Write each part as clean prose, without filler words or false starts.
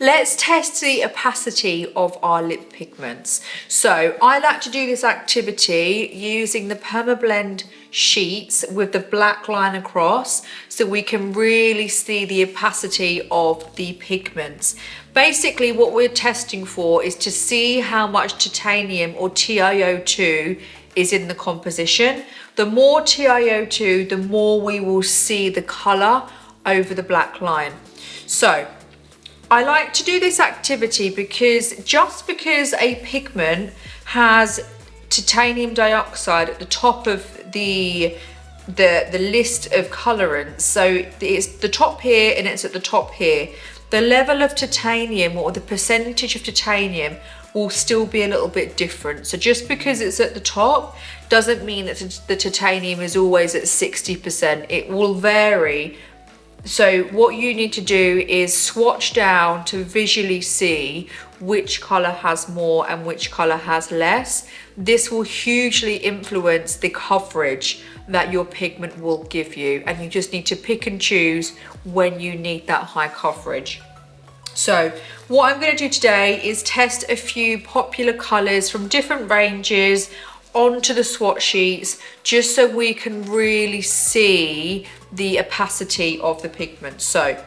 Let's test the opacity of our lip pigments. So I like to do this activity using the Permablend sheets with the black line across so we can really see the opacity of the pigments. Basically what we're testing for is to see how much titanium or TiO2 is in the composition. The more TiO2, the more we will see the colour over the black line. So I like to do this activity because just because a pigment has titanium dioxide at the top of the list of colorants, so it's the top here and it's at the top here, the level of titanium or the percentage of titanium will still be a little bit different. So just because it's at the top doesn't mean that the titanium is always at 60%. It will vary. So what you need to do is swatch down to visually see which colour has more and which colour has less. This will hugely influence the coverage that your pigment will give you, and you just need to pick and choose when you need that high coverage. So what I'm going to do today is test a few popular colours from different ranges onto the swatch sheets, just so we can really see the opacity of the pigment. So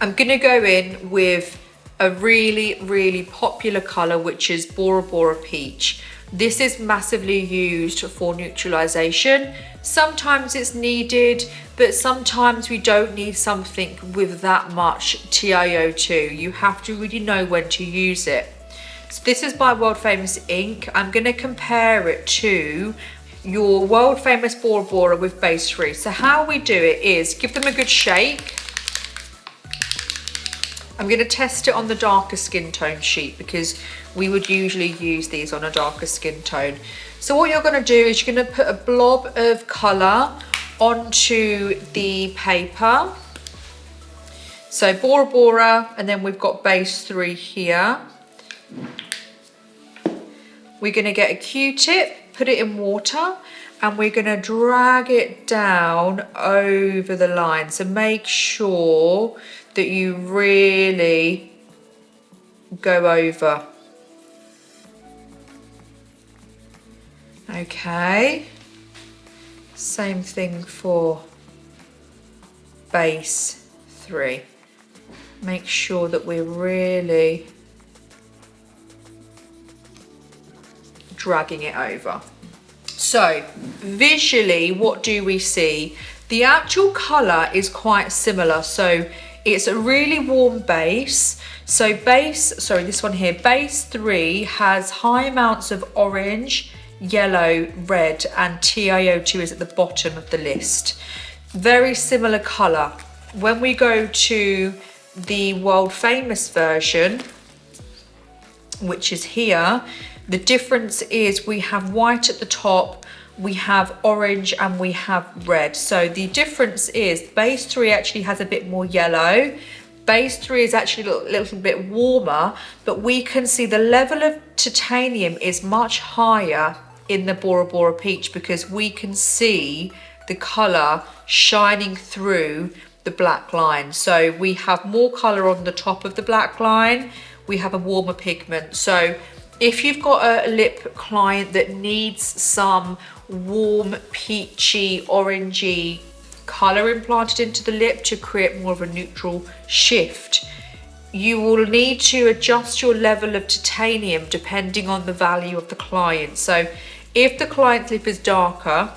I'm going to go in with a really popular colour, which is Bora Bora Peach. This is massively used for neutralisation. Sometimes it's needed, but sometimes we don't need something with that much TiO2. You have to really know when to use it. So this is by World Famous ink. I'm going to compare it to your World Famous Bora Bora with base 3. So how we do it is give them a good shake. I'm going to test it on the darker skin tone sheet because we would usually use these on a darker skin tone. So what you're going to do is you're going to put a blob of colour onto the paper. So Bora Bora, and then we've got base 3 here. We're going to get a Q-tip, put it in water, and we're going to drag it down over the line. So make sure that you really go over. Okay. Same thing for base 3. Make sure that we're really dragging it over. So visually, what do we see? The actual colour is quite similar. So it's a really warm base. So this one here, base 3 has high amounts of orange, yellow, red, and TiO2 is at the bottom of the list. Very similar colour. When we go to the World Famous version, which is here, the difference is we have white at the top, we have orange, and we have red. So the difference is base 3 actually has a bit more yellow. Base 3 is actually a little bit warmer, but we can see the level of titanium is much higher in the Bora Bora Peach because we can see the colour shining through the black line. So we have more colour on the top of the black line, we have a warmer pigment. So if you've got a lip client that needs some warm, peachy, orangey colour implanted into the lip to create more of a neutral shift, you will need to adjust your level of titanium depending on the value of the client. So if the client's lip is darker,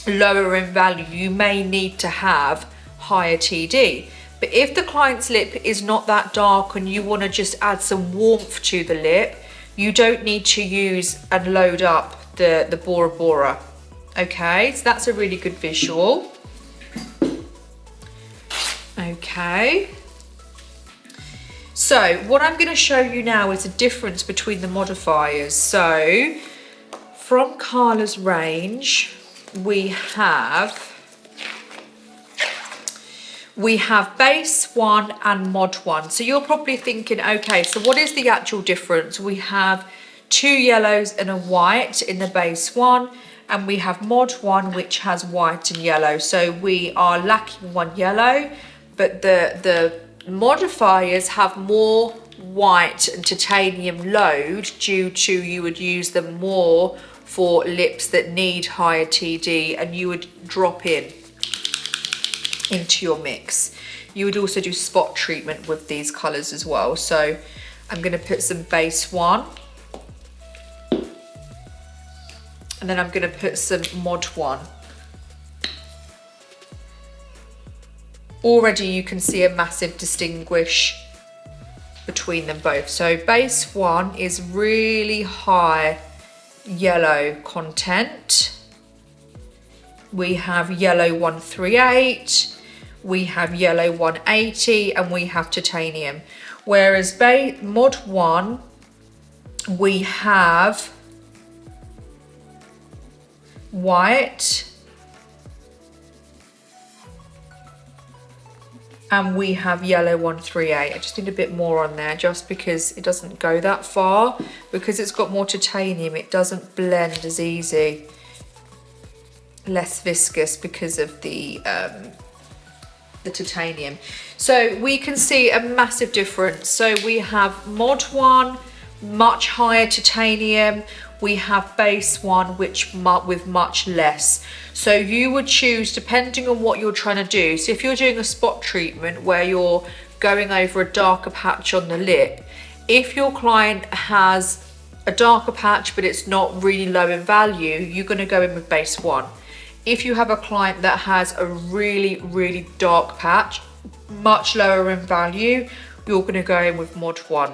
lower in value, you may need to have higher TD. But if the client's lip is not that dark and you want to just add some warmth to the lip, you don't need to use and load up the Bora Bora. Okay, so that's a really good visual. Okay. So what I'm going to show you now is the difference between the modifiers. So from Carla's range, we have base 1 and mod 1. So you're probably thinking, okay, so what is the actual difference? We have 2 yellows and a white in the base 1, and we have mod 1 which has white and yellow. So we are lacking 1 yellow, but the Modifiers have more white and titanium load due to you would use them more for lips that need higher TD, and you would drop into your mix. You would also do spot treatment with these colours as well. So I'm going to put some base 1, and then I'm going to put some mod 1. Already you can see a massive distinguish between them both. So base 1 is really high yellow content. We have yellow 138, we have yellow 180, and we have titanium. Whereas mod 1, we have white, and we have yellow 138. I just need a bit more on there just because it doesn't go that far. Because it's got more titanium, it doesn't blend as easy. Less viscous because of the titanium. So we can see a massive difference. So we have mod 1, much higher titanium. We have base 1, with much less. So you would choose depending on what you're trying to do. So if you're doing a spot treatment where you're going over a darker patch on the lip, if your client has a darker patch but it's not really low in value, you're going to go in with base 1. If you have a client that has a really, really dark patch, much lower in value, you're going to go in with mod 1.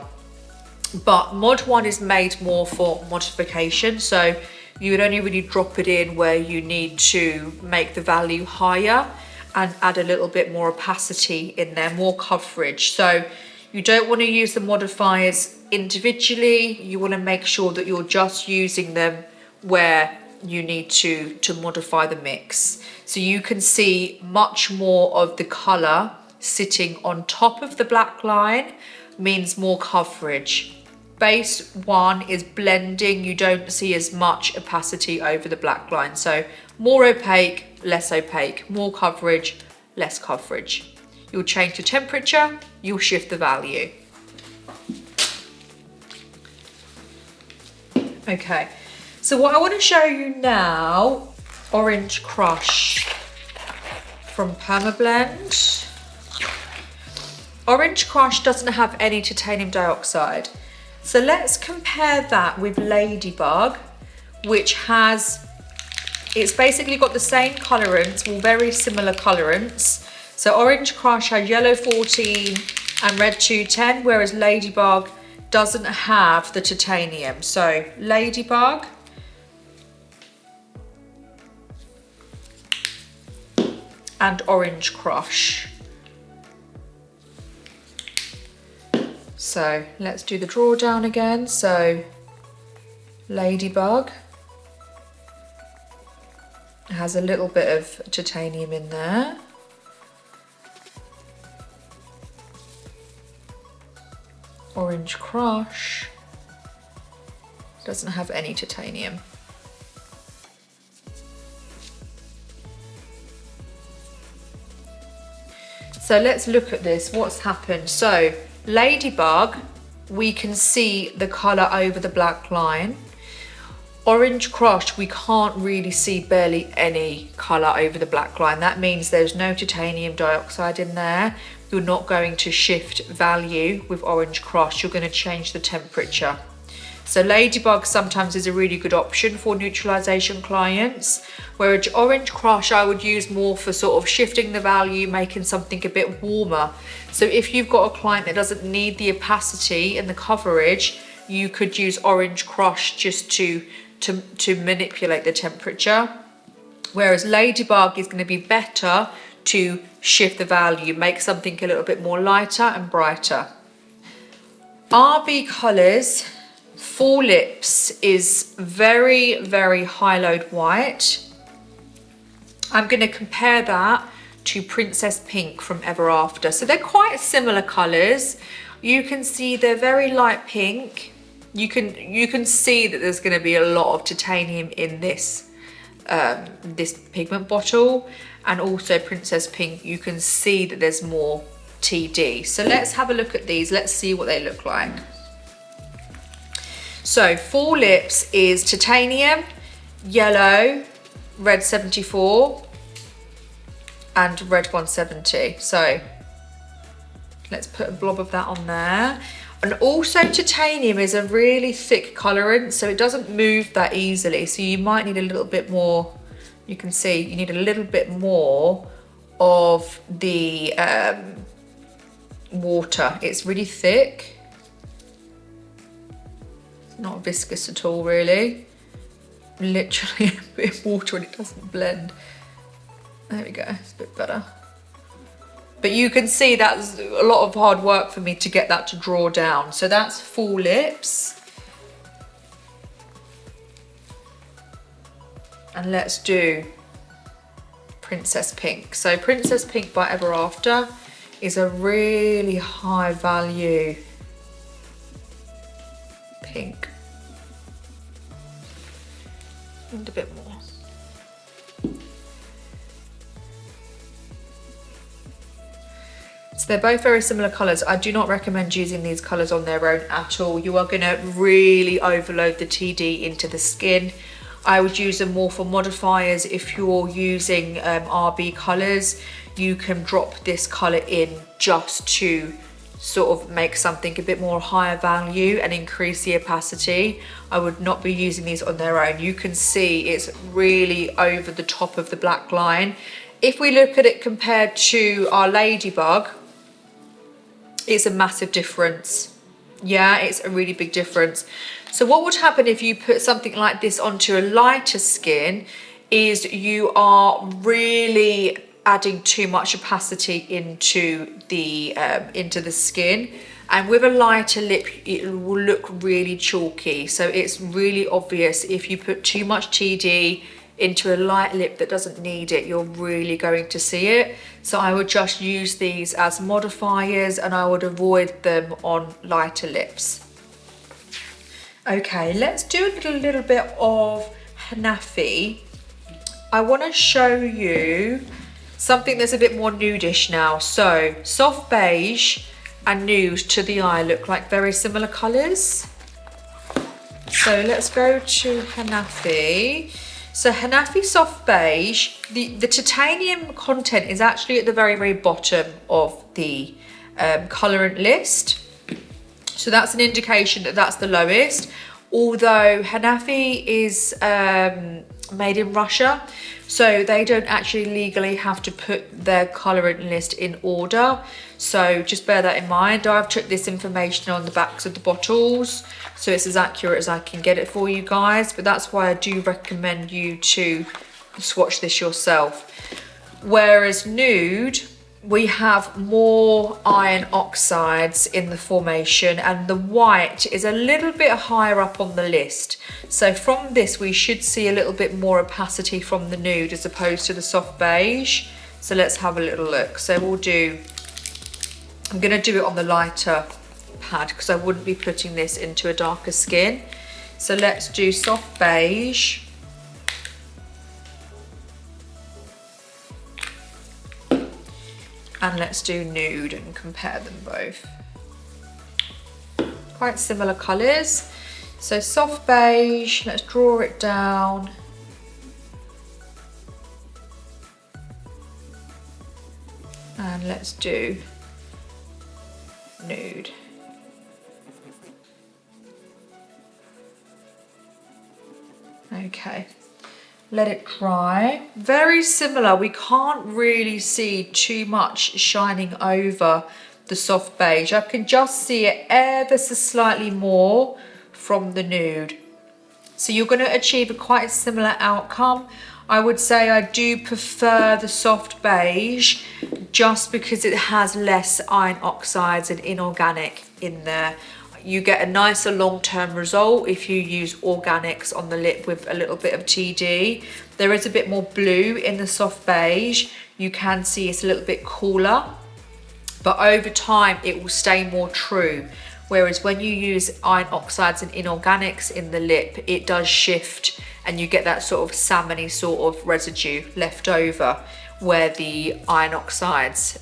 But mod 1 is made more for modification, so you would only really drop it in where you need to make the value higher and add a little bit more opacity in there, more coverage. So you don't want to use the modifiers individually. You want to make sure that you're just using them where you need to modify the mix. So you can see much more of the colour sitting on top of the black line, means more coverage. Base 1 is blending, you don't see as much opacity over the black line. So more opaque, less opaque, more coverage, less coverage. You'll change the temperature, you'll shift the value. Okay, so what I want to show you now, Orange Crush from Permablend. Orange Crush doesn't have any titanium dioxide. So let's compare that with Ladybug, which has, it's basically got the same colorants, well, very similar colorants. So Orange Crush has yellow 14 and red 210, whereas Ladybug doesn't have the titanium. So Ladybug, and Orange Crush. So let's do the drawdown again. So Ladybug has a little bit of titanium in there. Orange Crush doesn't have any titanium. So let's look at this, what's happened. So Ladybug, we can see the colour over the black line. Orange Crush, we can't really see barely any colour over the black line. That means there's no titanium dioxide in there. You're not going to shift value with Orange Crush, you're going to change the temperature. So Ladybug sometimes is a really good option for neutralization clients, whereas Orange Crush I would use more for sort of shifting the value, making something a bit warmer. So if you've got a client that doesn't need the opacity and the coverage, you could use Orange Crush just to manipulate the temperature. Whereas Ladybug is going to be better to shift the value, make something a little bit more lighter and brighter. RB Colours Full Lips is very, very high load white. I'm going to compare that to Princess Pink from Ever After. So they're quite similar colours. You can see they're very light pink. You can see that there's going to be a lot of titanium in this this pigment bottle, and also Princess Pink, you can see that there's more TD. So let's have a look at these. Let's see what they look like. So Full Lips is titanium, yellow, red 74 and red 170. So let's put a blob of that on there. And also titanium is a really thick colorant, so it doesn't move that easily. So you might need a little bit more, you can see you need a little bit more of the water. It's really thick. It's not viscous at all really. Literally a bit of water and it doesn't blend. There we go, it's a bit better. But you can see that's a lot of hard work for me to get that to draw down. So that's Full Lips. And let's do Princess Pink. So Princess Pink by Ever After is a really high value pink. And a bit more. So they're both very similar colours. I do not recommend using these colours on their own at all. You are going to really overload the TD into the skin. I would use them more for modifiers. If you're using RB colours, you can drop this colour in just to sort of make something a bit more higher value and increase the opacity. I would not be using these on their own. You can see it's really over the top of the black line. If we look at it compared to our Ladybug, it's a massive difference. Yeah, it's a really big difference. So what would happen if you put something like this onto a lighter skin is you are really adding too much opacity into the skin, and with a lighter lip it will look really chalky. So it's really obvious if you put too much TD into a light lip that doesn't need it, you're really going to see it. So I would just use these as modifiers and I would avoid them on lighter lips. Okay, let's do a little bit of Hanafi. I want to show you something that's a bit more nudish now. So soft beige and nude to the eye look like very similar colours. So let's go to Hanafi. So Hanafi Soft Beige, the titanium content is actually at the very, very bottom of the colorant list. So that's an indication that that's the lowest. Although Hanafi is made in Russia, so they don't actually legally have to put their colorant list in order. So just bear that in mind. I've took this information on the backs of the bottles, so it's as accurate as I can get it for you guys. But that's why I do recommend you to swatch this yourself. Whereas nude, we have more iron oxides in the formation, and the white is a little bit higher up on the list. So from this we should see a little bit more opacity from the nude as opposed to the soft beige. So let's have a little look. So we'll do, I'm going to do it on the lighter pad because I wouldn't be putting this into a darker skin. So let's do soft beige. And let's do nude and compare them both. Quite similar colours. So soft beige, let's draw it down. And let's do nude. Okay. Let it dry. Very similar. We can't really see too much shining over the soft beige. I can just see it ever so slightly more from the nude. So you're going to achieve a quite similar outcome. I would say I do prefer the soft beige just because it has less iron oxides and inorganic in there. You get a nicer long-term result if you use organics on the lip with a little bit of TD. There is a bit more blue in the soft beige. You can see it's a little bit cooler, but over time it will stay more true. Whereas when you use iron oxides and inorganics in the lip, it does shift and you get that sort of salmony sort of residue left over where the iron oxides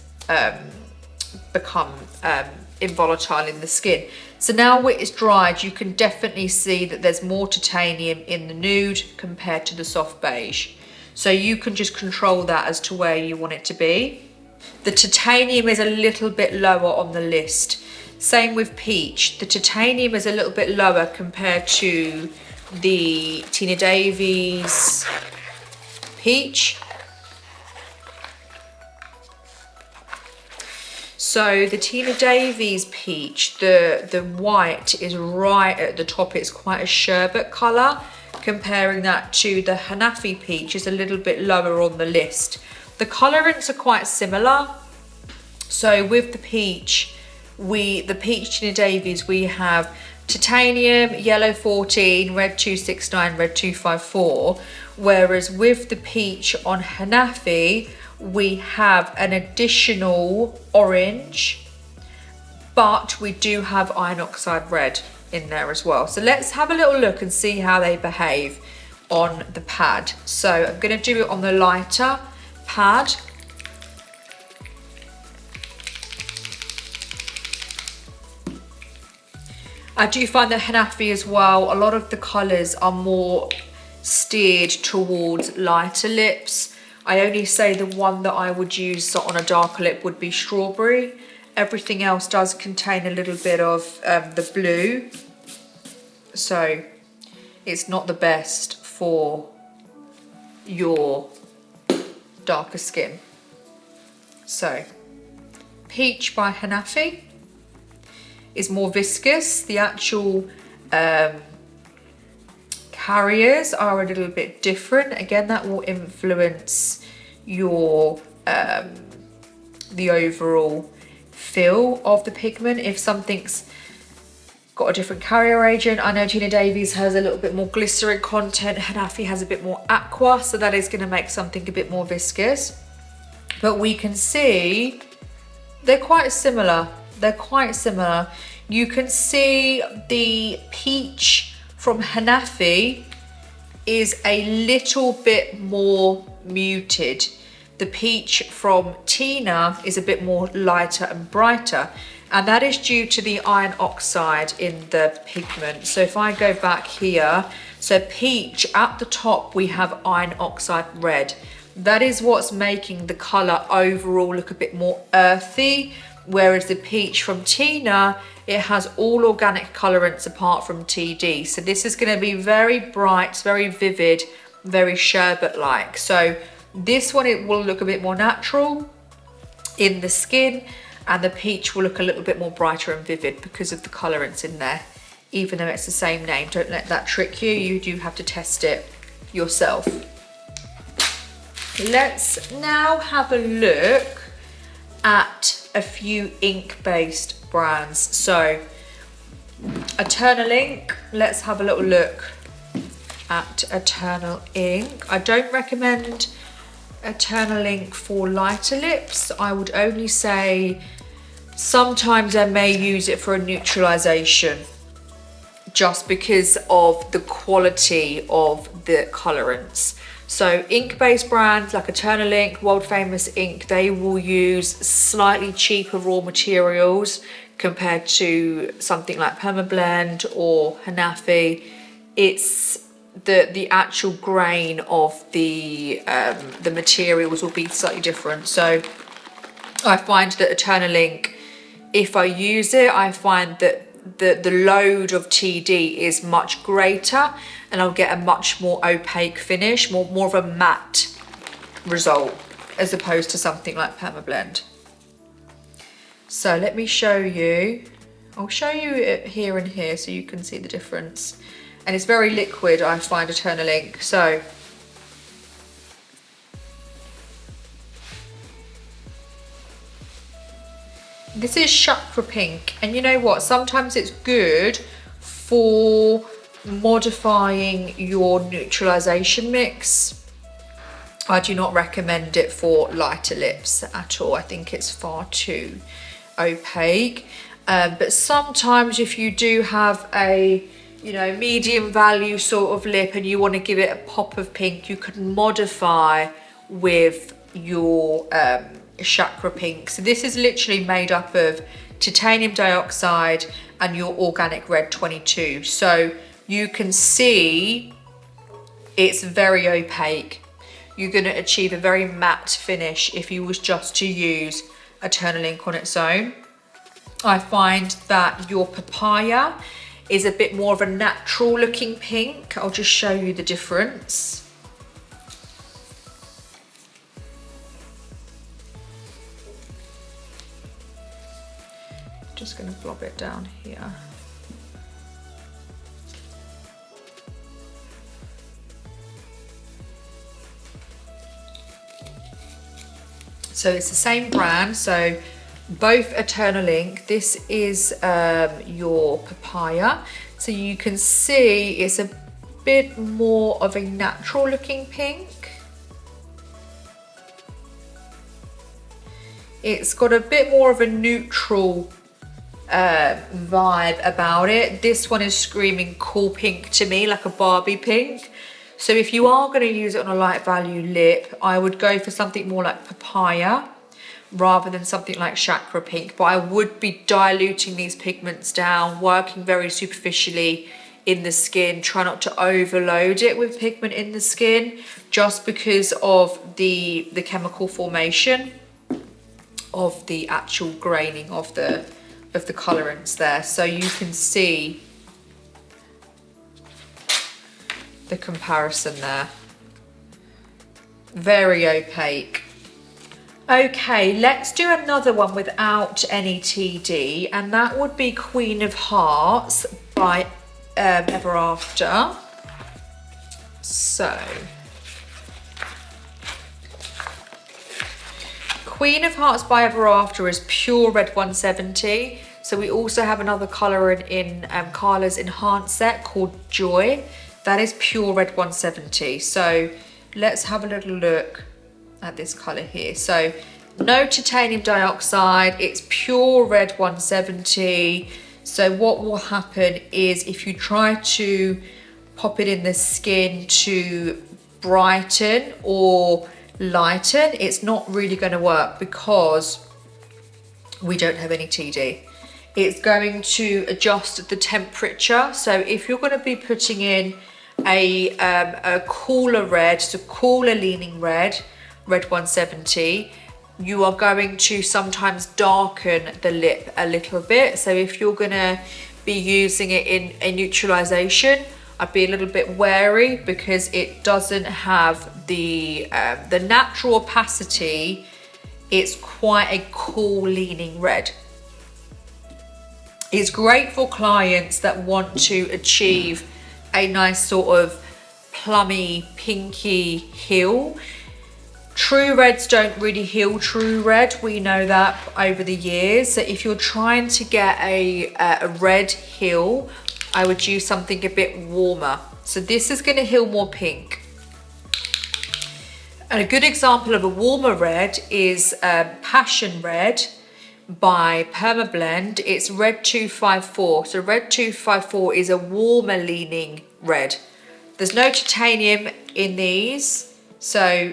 become involatile in the skin. So now where it's dried, you can definitely see that there's more titanium in the nude compared to the soft beige. So you can just control that as to where you want it to be. The titanium is a little bit lower on the list. Same with peach. The titanium is a little bit lower compared to the Tina Davies peach. So the Tina Davies peach, the white is right at the top. It's quite a sherbet colour. Comparing that to the Hanafi peach is a little bit lower on the list. The colorants are quite similar. So with the peach, the peach Tina Davies, we have titanium, yellow 14, red 269, red 254. Whereas with the peach on Hanafi, we have an additional orange, but we do have iron oxide red in there as well. So let's have a little look and see how they behave on the pad. So I'm going to do it on the lighter pad. I do find that Hanafi as well, a lot of the colours are more steered towards lighter lips. I only say the one that I would use on a darker lip would be strawberry. Everything else does contain a little bit of the blue. So it's not the best for your darker skin. So Peach by Hanafi is more viscous. The actual carriers are a little bit different. Again, that will influence your the overall feel of the pigment. If something's got a different carrier agent, I know Tina Davies has a little bit more glycerin content, Hanafi has a bit more aqua, so that is going to make something a bit more viscous. But we can see they're quite similar. They're quite similar. You can see the peach from Hanafi is a little bit more muted. The peach from Tina is a bit more lighter and brighter, and that is due to the iron oxide in the pigment. So if I go back here, so peach at the top, we have iron oxide red. That is what's making the colour overall look a bit more earthy, whereas the peach from Tina, it has all organic colorants apart from TD. So this is going to be very bright, very vivid, very sherbet-like. So this one, it will look a bit more natural in the skin, and the peach will look a little bit more brighter and vivid because of the colorants in there. Even though it's the same name, don't let that trick you. You do have to test it yourself. Let's now have a look at a few ink-based brands. So Eternal Ink, let's have a little look at Eternal Ink. I don't recommend Eternal Ink for lighter lips. I would only say sometimes I may use it for a neutralization, just because of the quality of the colorants. So ink-based brands like Eternal Ink, world famous ink, they will use slightly cheaper raw materials compared to something like Permablend or Hanafi. It's the actual grain of the materials will be slightly different. So I find that Eternal Ink, if I use it, I find that the load of TD is much greater, and I'll get a much more opaque finish, more of a matte result, as opposed to something like Permablend. So let me show you. I'll show you it here and here so you can see the difference. And it's very liquid, I find, Eternal Ink. So this is Chakra Pink, and you know what? Sometimes it's good for modifying your neutralization mix. I do not recommend it for lighter lips at all. I think it's far too opaque. But sometimes if you do have a medium value sort of lip and you want to give it a pop of pink, you can modify with your chakra pink. So this is literally made up of titanium dioxide and your organic red 22. So you can see it's very opaque. You're going to achieve a very matte finish if you was just to use Eternal Ink on its own. I find that your papaya is a bit more of a natural looking pink. I'll just show you the difference. Just going to blob it down here. So it's the same brand, so both Eternal Ink. This is your papaya. So you can see it's a bit more of a natural looking pink. It's got a bit more of a neutral vibe about it. This one is screaming cool pink to me, like a Barbie pink. So if you are going to use it on a light value lip, I would go for something more like papaya rather than something like chakra pink. But I would be diluting these pigments down, working very superficially in the skin. Try not to overload it with pigment in the skin, just because of the chemical formation of the actual graining of the colorants there. So you can see the comparison there. Very opaque. Okay, let's do another one without any TD, and that would be Queen of Hearts by Ever After. So Queen of Hearts by Ever After is pure red 170. So we also have another colour in Carla's Enhanced set called Joy. That is pure red 170. So let's have a little look at this colour here. So no titanium dioxide, it's pure red 170. So what will happen is if you try to pop it in the skin to brighten or lighten, it's not really going to work because we don't have any TD. It's going to adjust the temperature. So if you're going to be putting in a cooler red, so cooler leaning red 170, you are going to sometimes darken the lip a little bit. So if you're going to be using it in a neutralization, I'd be a little bit wary because it doesn't have the natural opacity. It's quite a cool leaning red. It's great for clients that want to achieve a nice sort of plummy, pinky heel. True reds don't really heal true red. We know that over the years. So if you're trying to get a red heel, I would use something a bit warmer. So this is going to heal more pink. And a good example of a warmer red is Passion Red by Permablend. It's red 254. So red 254 is a warmer leaning red. There's no titanium in these, so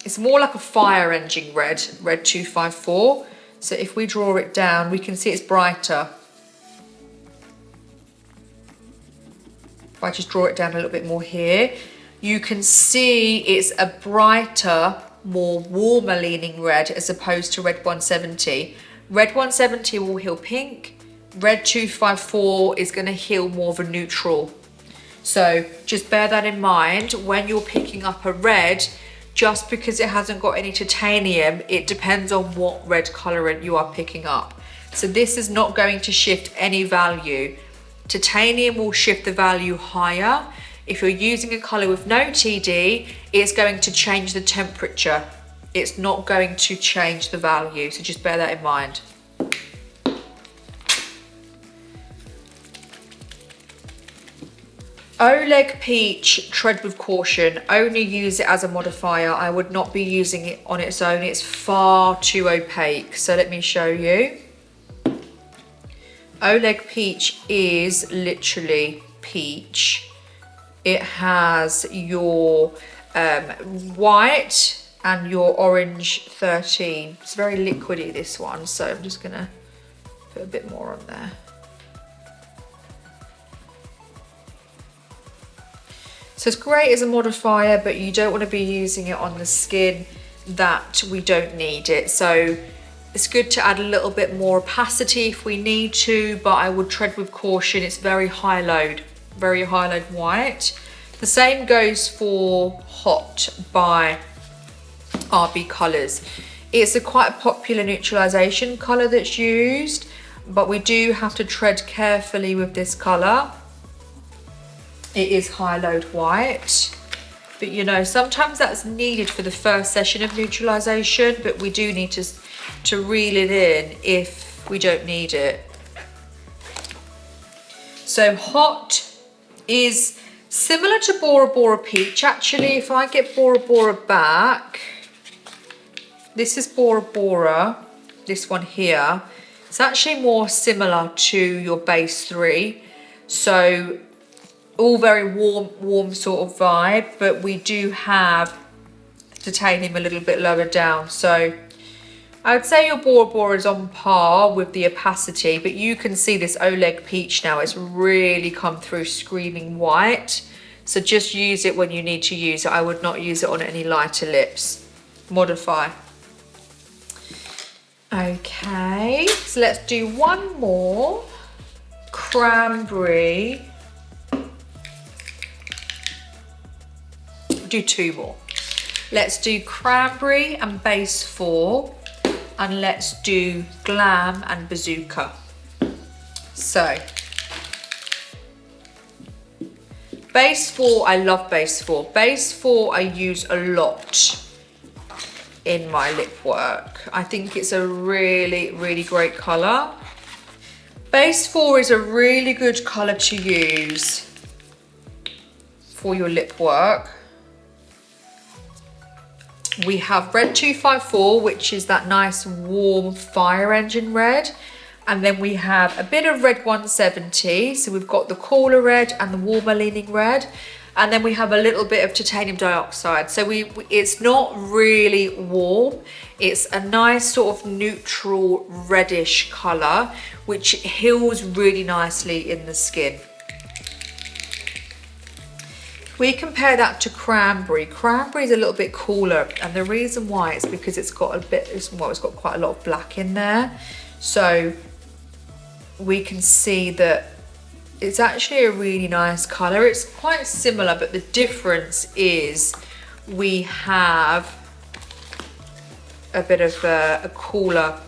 it's more like a fire engine red 254. So if we draw it down, we can see it's brighter. If I just draw it down a little bit more here, you can see it's a brighter, more warmer leaning red as opposed to red 170. Red 170 will heal pink. Red 254 is going to heal more of a neutral. So just bear that in mind when you're picking up a red. Just because it hasn't got any titanium, it depends on what red colorant you are picking up. So this is not going to shift any value. Titanium will shift the value higher. If you're using a color with no TD, it's going to change the temperature. It's not going to change the value. So just bear that in mind. Oleg Peach, tread with caution. Only use it as a modifier. I would not be using it on its own. It's far too opaque. So let me show you. Oleg Peach is literally peach. It has your white and your orange 13. It's very liquidy, this one, so I'm just gonna put a bit more on there. So it's great as a modifier, but you don't want to be using it on the skin that we don't need it. So it's good to add a little bit more opacity if we need to, but I would tread with caution. It's very high load white. The same goes for Hot by RB Colours. It's quite a popular neutralization colour that's used, but we do have to tread carefully with this colour. It is high load white, but you know, sometimes that's needed for the first session of neutralization, but we do need to reel it in if we don't need it. So Hot is similar to Bora Bora Peach. Actually, if I get Bora Bora back, this is Bora Bora, this one here. It's actually more similar to your base 3. So all very warm sort of vibe, but we do have titanium a little bit lower down. So I would say your Bora Bora is on par with the opacity, but you can see this Oleg Peach now. It's really come through screaming white. So just use it when you need to use it. I would not use it on any lighter lips. Modify. Okay, so let's do one more. Cranberry. Do 2 more. Let's do Cranberry and base 4, and let's do Glam and Bazooka. So base 4, I love base 4. Base 4 I use a lot in my lip work. I think it's a really great colour. Base 4 is a really good colour to use for your lip work. We have red 254, which is that nice warm fire engine red. And then we have a bit of red 170. So we've got the cooler red and the warmer leaning red. And then we have a little bit of titanium dioxide. So it's not really warm. It's a nice sort of neutral reddish color, which heals really nicely in the skin. We compare that to Cranberry. Cranberry is a little bit cooler, and the reason why is because it's got it's got quite a lot of black in there. So we can see that it's actually a really nice color. It's quite similar, but the difference is we have a bit of a cooler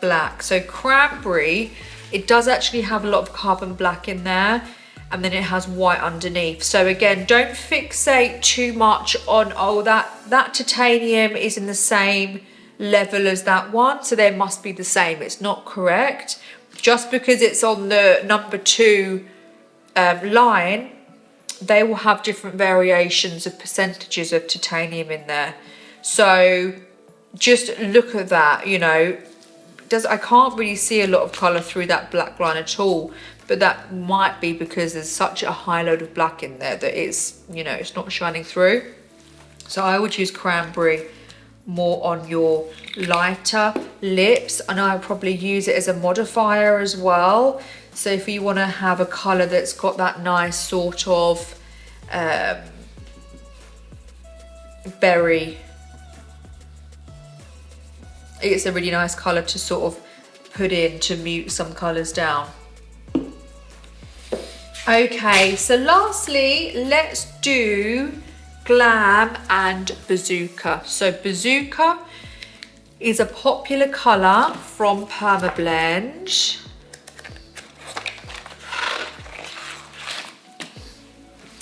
black. So Cranberry, it does actually have a lot of carbon black in there, and then it has white underneath. So again, don't fixate too much on, oh, that titanium is in the same level as that one, so they must be the same. It's not correct. Just because it's on the number 2 line, they will have different variations of percentages of titanium in there. So just look at that, you know. I can't really see a lot of colour through that black line at all, but that might be because there's such a high load of black in there that it's, you know, it's not shining through. So I would use Cranberry more on your lighter lips, and I would probably use it as a modifier as well. So if you want to have a colour that's got that nice sort of berry, it's a really nice colour to sort of put in to mute some colours down. Okay, so lastly, let's do Glam and Bazooka. So Bazooka is a popular colour from Permablend.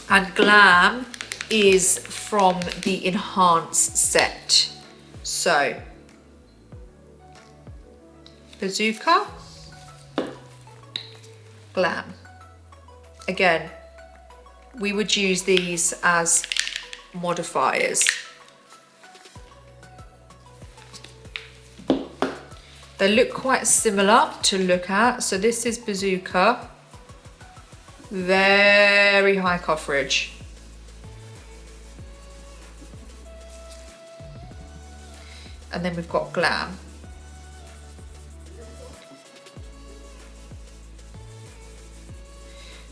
And Glam is from the Enhance set. So Bazooka, Glam. Again, we would use these as modifiers. They look quite similar to look at. So this is Bazooka, very high coverage. and then we've got Glam.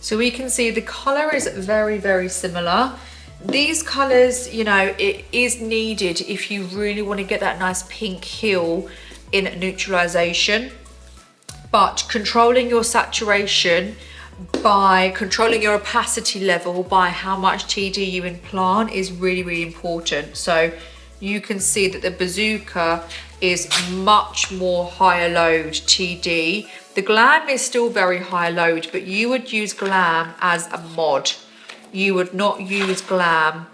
So we can see the colour is very, very similar. These colours, you know, it is needed if you really want to get that nice pink hue in neutralisation. But controlling your saturation by controlling your opacity level by how much TD you implant is really, really important. So you can see that the Bazooka is much more higher load TD. The Glam is still very high load, but you would use Glam as a mod. You would not use Glam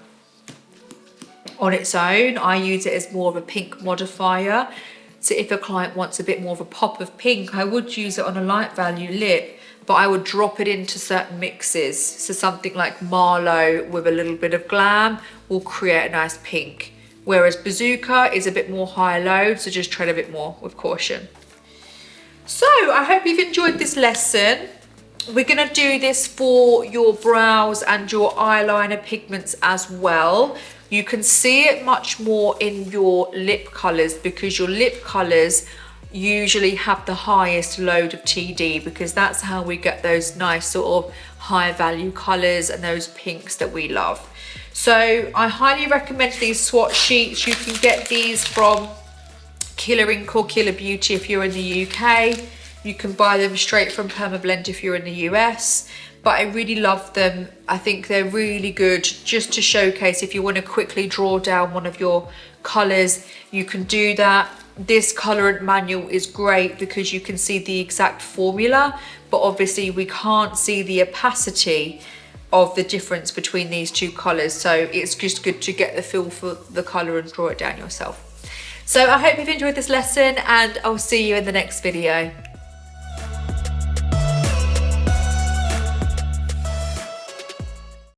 on its own. I use it as more of a pink modifier. So if a client wants a bit more of a pop of pink, I would use it on a light value lip, but I would drop it into certain mixes. So something like Marlowe with a little bit of Glam will create a nice pink. Whereas Bazooka is a bit more high load, so just tread a bit more with caution. So I hope you've enjoyed this lesson. We're gonna do this for your brows and your eyeliner pigments as well. You can see it much more in your lip colors because your lip colors usually have the highest load of TD, because that's how we get those nice sort of high value colors and those pinks that we love. So I highly recommend these swatch sheets. You can get these from Killer Ink or Killer Beauty if you're in the UK. You can buy them straight from Permablend if you're in the US. But I really love them. I think they're really good just to showcase if you want to quickly draw down one of your colors, you can do that. This colorant manual is great because you can see the exact formula, but obviously we can't see the opacity of the difference between these two colors. So it's just good to get the feel for the color and draw it down yourself. So I hope you've enjoyed this lesson, and I'll see you in the next video.